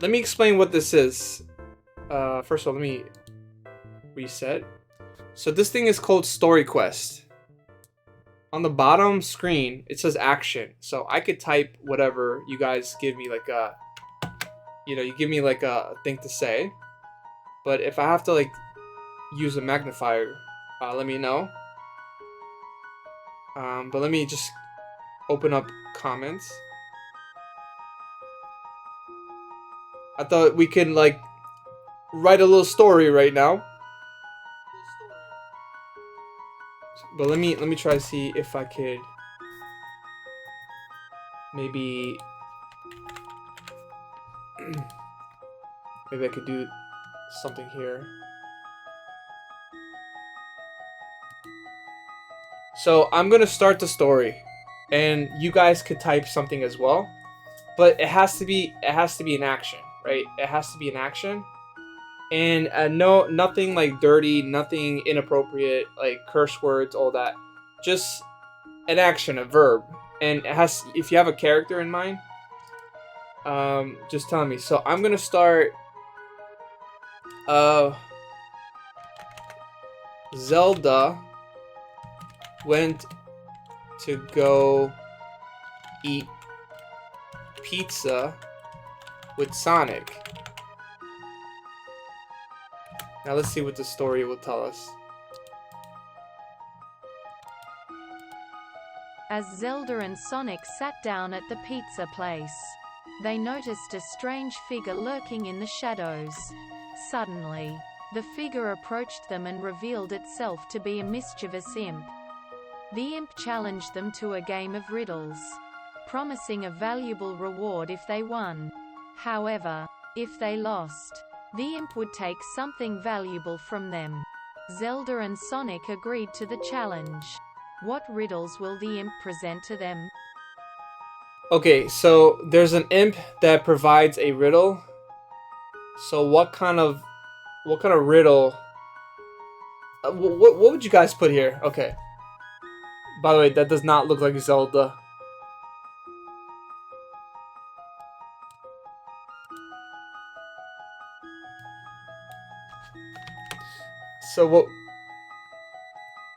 let me explain what this is. First of all, let me reset. So this thing is called Story Quest. On the bottom screen, it says action. So I could type whatever you guys give me, like a, you give me like a thing to say. But if I have to like use a magnifier, let me know. But let me just open up comments. I thought we could like write a little story right now. But let me try to see if I could maybe maybe I could do something here. So I'm gonna start the story, and you guys could type something as well, but it has to be an action, right? It has to be an action, and no, nothing like dirty, nothing inappropriate, like curse words, all that. Just an action, a verb, and it has. If you have a character in mind, just tell me. So I'm gonna start. Zelda went to go eat pizza with Sonic. Now let's see what the story will tell us. As Zelda and Sonic sat down at the pizza place, they noticed a strange figure lurking in the shadows. Suddenly, the figure approached them and revealed itself to be a mischievous imp. The imp challenged them to a game of riddles, promising a valuable reward if they won. However, if they lost, the imp would take something valuable from them. Zelda and Sonic agreed to the challenge. What riddles will the imp present to them? Okay, so there's an imp that provides a riddle. So what kind of riddle? What would you guys put here? Okay. By the way, that does not look like Zelda. So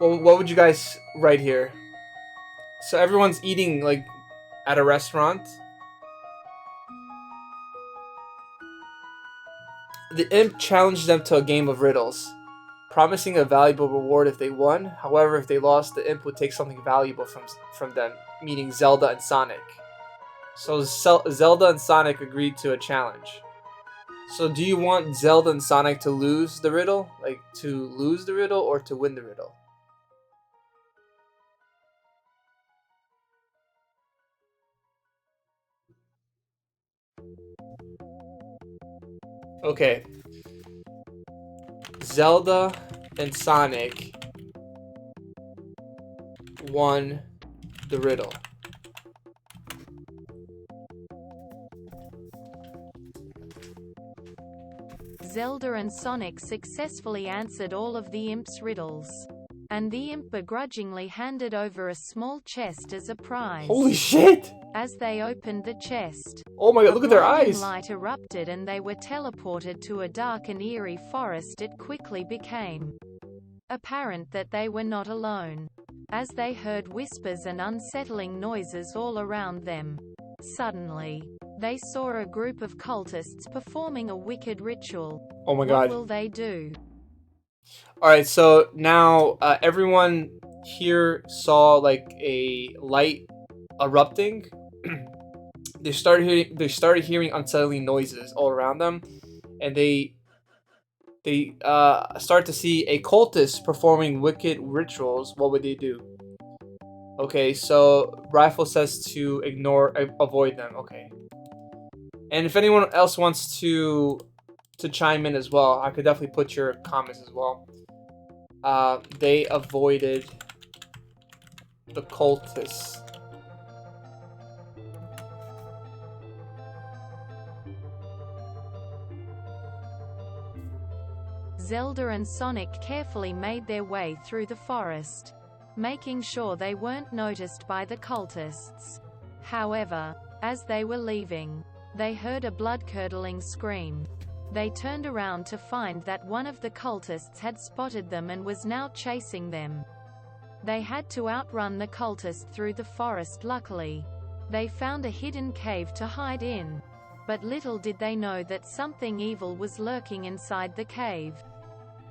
what would you guys write here? So everyone's eating like at a restaurant. The imp challenged them to a game of riddles, promising a valuable reward if they won. However, if they lost, the imp would take something valuable from them, meaning Zelda and Sonic. So Zelda and Sonic agreed to a challenge. So do you want Zelda and Sonic to lose the riddle? Like, to lose the riddle or to win the riddle? Okay. Zelda and Sonic won the riddle. Zelda and Sonic successfully answered all of the imp's riddles, and the imp begrudgingly handed over a small chest as a prize. Holy shit! As they opened the chest, Oh my god, look at their blinding eyes! light erupted and they were teleported to a dark and eerie forest. It quickly became apparent that they were not alone, as they heard whispers and unsettling noises all around them. Suddenly, they saw a group of cultists performing a wicked ritual. Oh my What god. will they do? Alright, so now everyone here saw like a light erupting. They started hearing unsettling noises all around them, and they start to see a cultist performing wicked rituals. What would they do? Okay, so Rifle says to avoid them. Okay, and if anyone else wants to chime in as well, I could definitely put your comments as well. They avoided the cultists. Zelda and Sonic carefully made their way through the forest, making sure they weren't noticed by the cultists. However, as they were leaving, They heard a blood-curdling scream. They turned around to find that one of the cultists had spotted them and was now chasing them. They had to outrun the cultist through the forest. Luckily, they found a hidden cave to hide in. But little did they know that something evil was lurking inside the cave.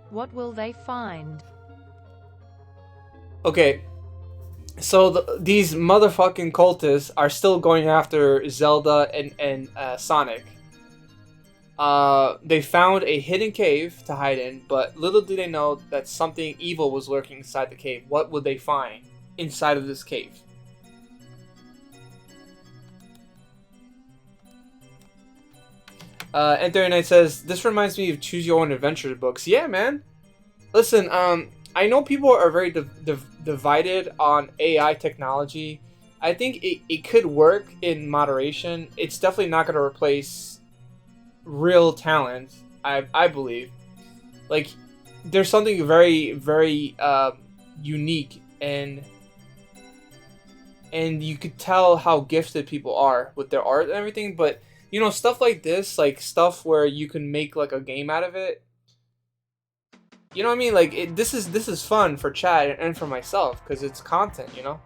What will they find? Okay, so these motherfucking cultists are still going after Zelda and Sonic. They found a hidden cave to hide in, but little do they know that something evil was lurking inside the cave. What would they find inside of this cave? Enter Night says, this reminds me of Choose Your Own Adventure books. Yeah, man. Listen, I know people are very divided on AI technology. I think it could work in moderation. It's definitely not going to replace real talent, I believe. Like, there's something very, very unique, and you could tell how gifted people are with their art and everything, but you know, stuff like this, like stuff where you can make like a game out of it. You know what I mean? Like this is fun for chat and for myself because it's content, you know.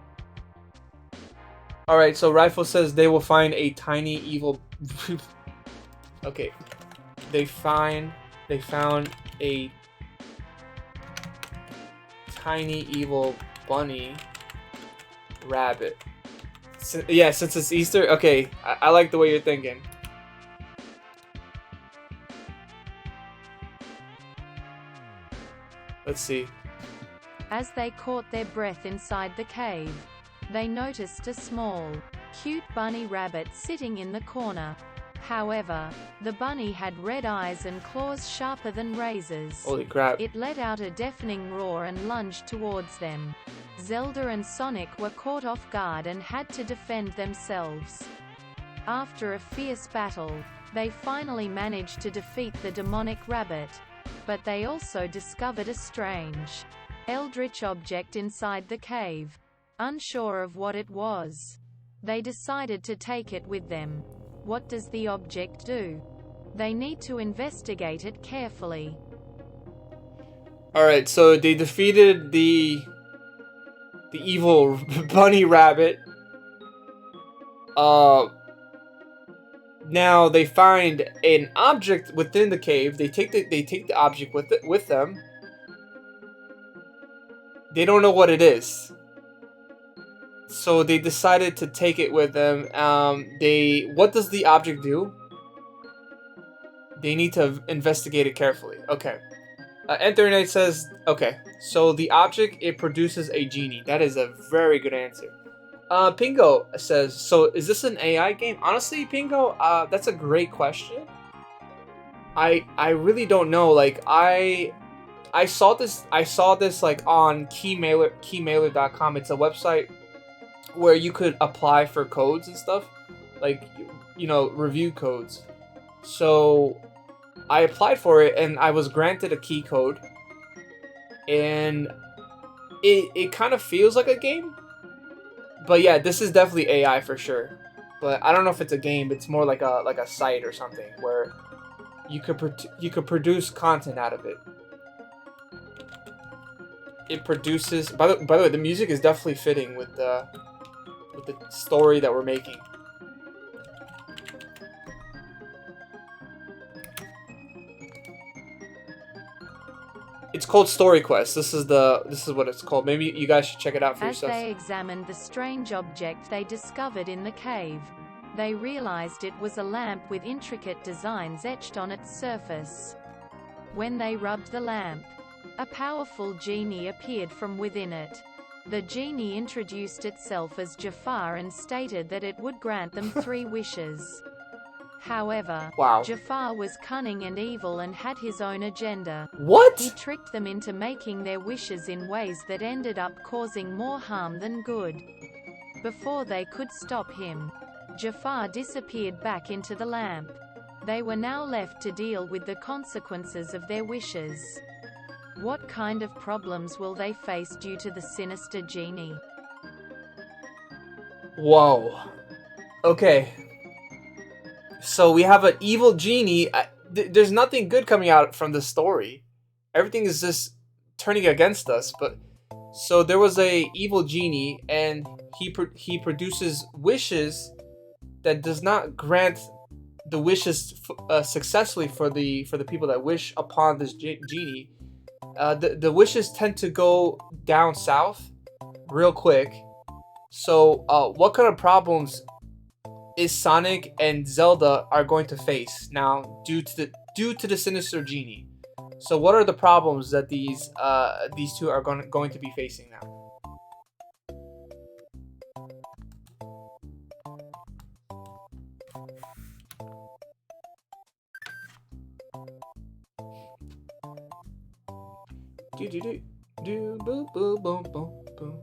All right, so Rifle says they will find a tiny evil. Okay, they found a tiny evil bunny rabbit. Yeah, since it's Easter. Okay, I like the way you're thinking. Let's see. As they caught their breath inside the cave, they noticed a small, cute bunny rabbit sitting in the corner. However, the bunny had red eyes and claws sharper than razors. Holy crap. It let out a deafening roar and lunged towards them. Zelda and Sonic were caught off guard and had to defend themselves. After a fierce battle, they finally managed to defeat the demonic rabbit. But they also discovered a strange, eldritch object inside the cave. Unsure of what it was, they decided to take it with them. What does the object do? They need to investigate it carefully. Alright, so they defeated the evil bunny rabbit. Now they find an object within the cave. They take the object with them. They don't know what it is, so they decided to take it with them. What does the object do? They need to investigate it carefully. Okay. Enter Night says, okay, so the object, it produces a genie. That is a very good answer. Pingo says, so is this an AI game? Honestly, Pingo, that's a great question. I really don't know. Like I saw this like on keymailer.com. It's a website where you could apply for codes and stuff, like, you know, review codes. So I applied for it and I was granted a key code, and it kind of feels like a game. But yeah, this is definitely AI for sure. But I don't know if it's a game. It's more like a site or something where you could produce content out of it. It produces. By the way, the music is definitely fitting with the story that we're making. It's called Story Quest. This is what it's called. Maybe you guys should check it out for yourself. As they examined the strange object they discovered in the cave, they realized it was a lamp with intricate designs etched on its surface. When they rubbed the lamp, a powerful genie appeared from within it. The genie introduced itself as Jafar and stated that it would grant them 3 wishes. However, wow. Jafar was cunning and evil and had his own agenda. What? He tricked them into making their wishes in ways that ended up causing more harm than good. Before they could stop him, Jafar disappeared back into the lamp. They were now left to deal with the consequences of their wishes. What kind of problems will they face due to the sinister genie? Whoa. Okay. So we have an evil genie. There's nothing good coming out from this story. Everything is just turning against us. But so there was a evil genie, and he produces wishes that does not grant the wishes successfully for the people that wish upon this genie. The wishes tend to go down south real quick. So what kind of problems is Sonic and Zelda are going to face now due to the sinister genie? So what are the problems that these two are going to be facing now? Do do do do boom boom boom boom boom.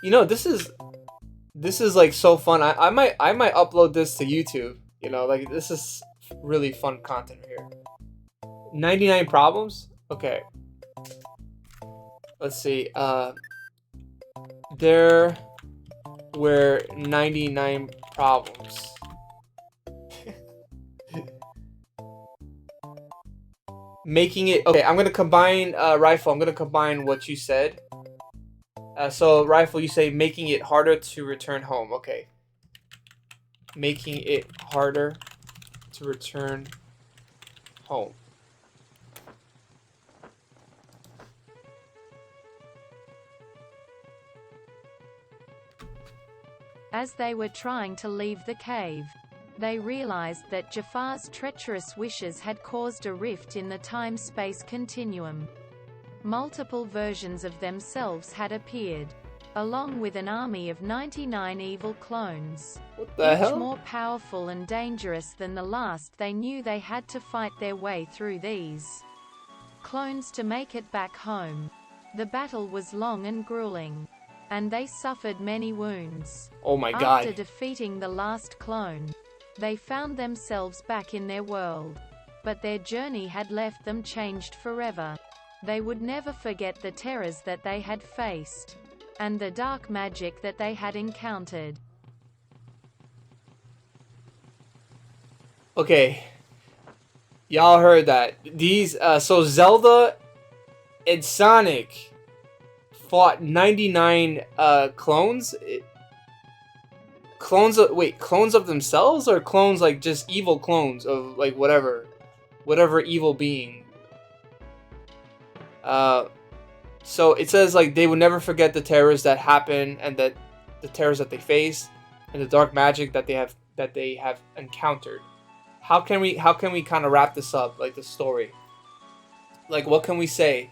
You know, this is like so fun. I might upload this to YouTube. You know, like this is really fun content here. 99 problems? Okay. Let's see. There were 99 problems. Making it okay. I'm gonna combine Rifle. I'm gonna combine what you said. So Rifle, you say making it harder to return home. Okay. Making it harder to return home. As they were trying to leave the cave, they realized that Jafar's treacherous wishes had caused a rift in the time-space continuum. Multiple versions of themselves had appeared, along with an army of 99 evil clones. What the hell? Each more powerful and dangerous than the last. They knew they had to fight their way through these clones to make it back home. The battle was long and grueling, and they suffered many wounds. Oh my god. After defeating the last clone, they found themselves back in their world. But their journey had left them changed forever. They would never forget the terrors that they had faced, and the dark magic that they had encountered. Okay. Y'all heard that. These, so Zelda and Sonic fought 99 clones. Clones of themselves, or clones like just evil clones of like whatever evil being. So it says like they would never forget the terrors that happen, and that the terrors that they face, and the dark magic that they have encountered. How can we kind of wrap this up, like the story? Like what can we say?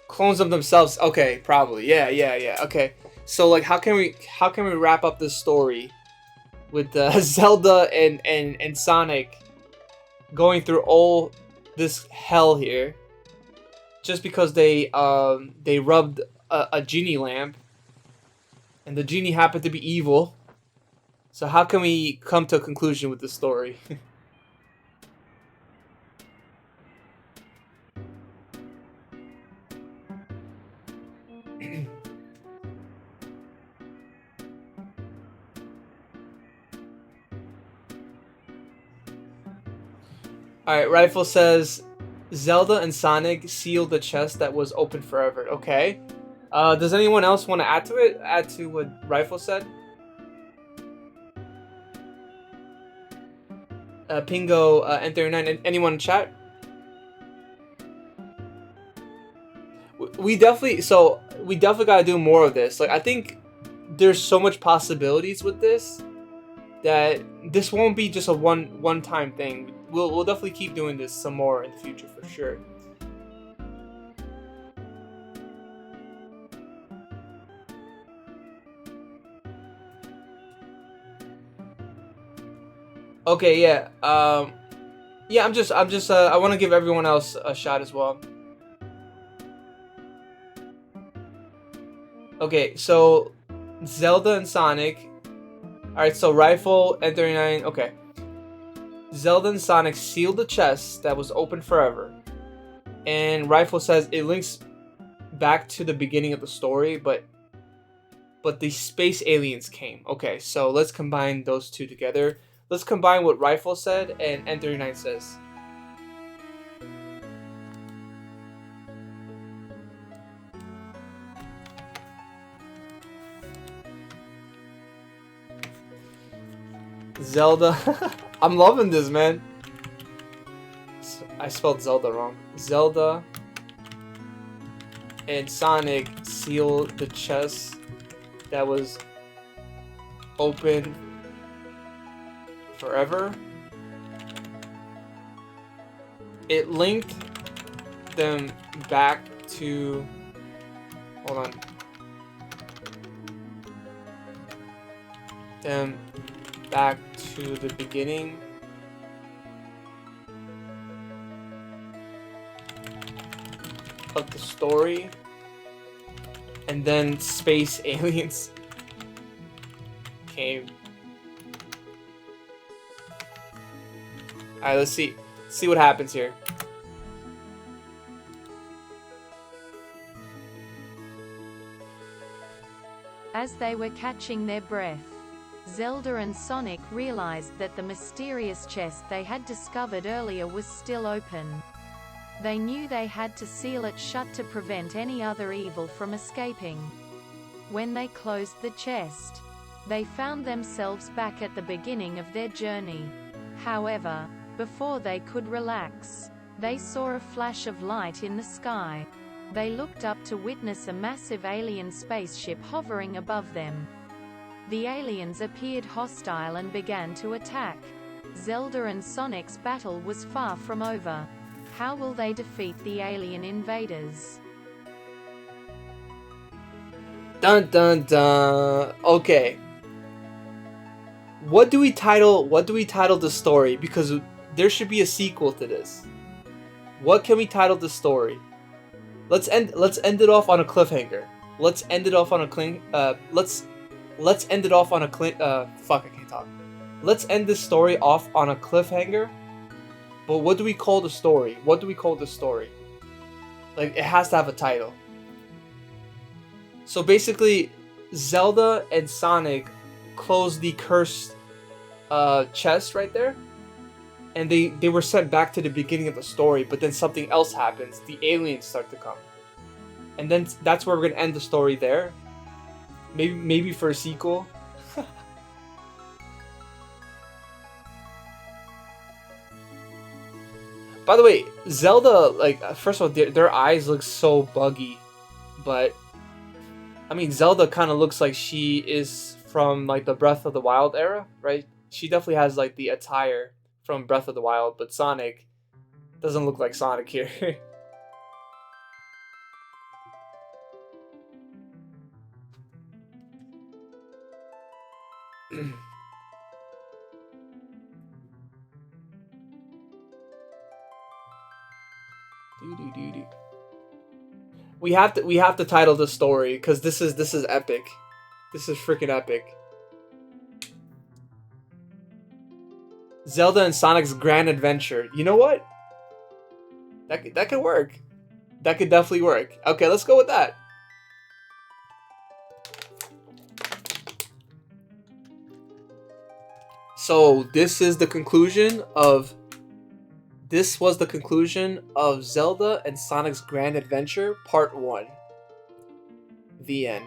Clones of themselves. Okay, probably. Yeah. Okay. So like how can we wrap up this story with Zelda and Sonic going through all this hell here just because they rubbed a genie lamp, and the genie happened to be evil. So how can we come to a conclusion with this story? Alright, Rifle says Zelda and Sonic sealed the chest that was open forever. Okay. Does anyone else want to add to it? Add to what Rifle said? Pingo, N39, anyone in chat? We definitely gotta do more of this. Like, I think there's so much possibilities with this that this won't be just a one-time thing. We'll definitely keep doing this some more in the future for sure. Okay, yeah. Yeah, I'm just I want to give everyone else a shot as well. Okay, so Zelda and Sonic. Alright, so Rifle, N39, okay. Zelda and Sonic sealed the chest that was open forever. And Rifle says it links back to the beginning of the story, but the space aliens came. Okay, so let's combine those two together. Let's combine what Rifle said and N39 says. Zelda. I'm loving this, man. I spelled Zelda wrong. Zelda and Sonic seal the chest that was open forever. It linked them back to... Hold on. Them back to the beginning of the story, and then space aliens came. Alright, let's see what happens here. As they were catching their breath, Zelda and Sonic realized that the mysterious chest they had discovered earlier was still open. They knew they had to seal it shut to prevent any other evil from escaping. When they closed the chest, they found themselves back at the beginning of their journey. However, before they could relax, they saw a flash of light in the sky. They looked up to witness a massive alien spaceship hovering above them. The aliens appeared hostile and began to attack. Zelda and Sonic's battle was far from over. How will they defeat the alien invaders? Dun dun dun. Okay. What do we title the story? Because there should be a sequel to this. What can we title the story? Let's end it off on a cliffhanger. Let's end it off on a fuck, I can't talk. Let's end this story off on a cliffhanger. But what do we call the story? What do we call the story? Like, it has to have a title. So basically, Zelda and Sonic close the cursed chest right there. And they were sent back to the beginning of the story, but then something else happens. The aliens start to come. And then that's where we're going to end the story there. Maybe for a sequel. By the way, Zelda, like, first of all, their eyes look so buggy. But, I mean, Zelda kind of looks like she is from, like, the Breath of the Wild era, right? She definitely has, like, the attire from Breath of the Wild, but Sonic doesn't look like Sonic here. We have to title the story because this is epic. This is freaking epic. Zelda and Sonic's Grand Adventure. You know what? That could work. That could definitely work. Okay, let's go with that. So this was the conclusion of Zelda and Sonic's Grand Adventure Part 1. The end.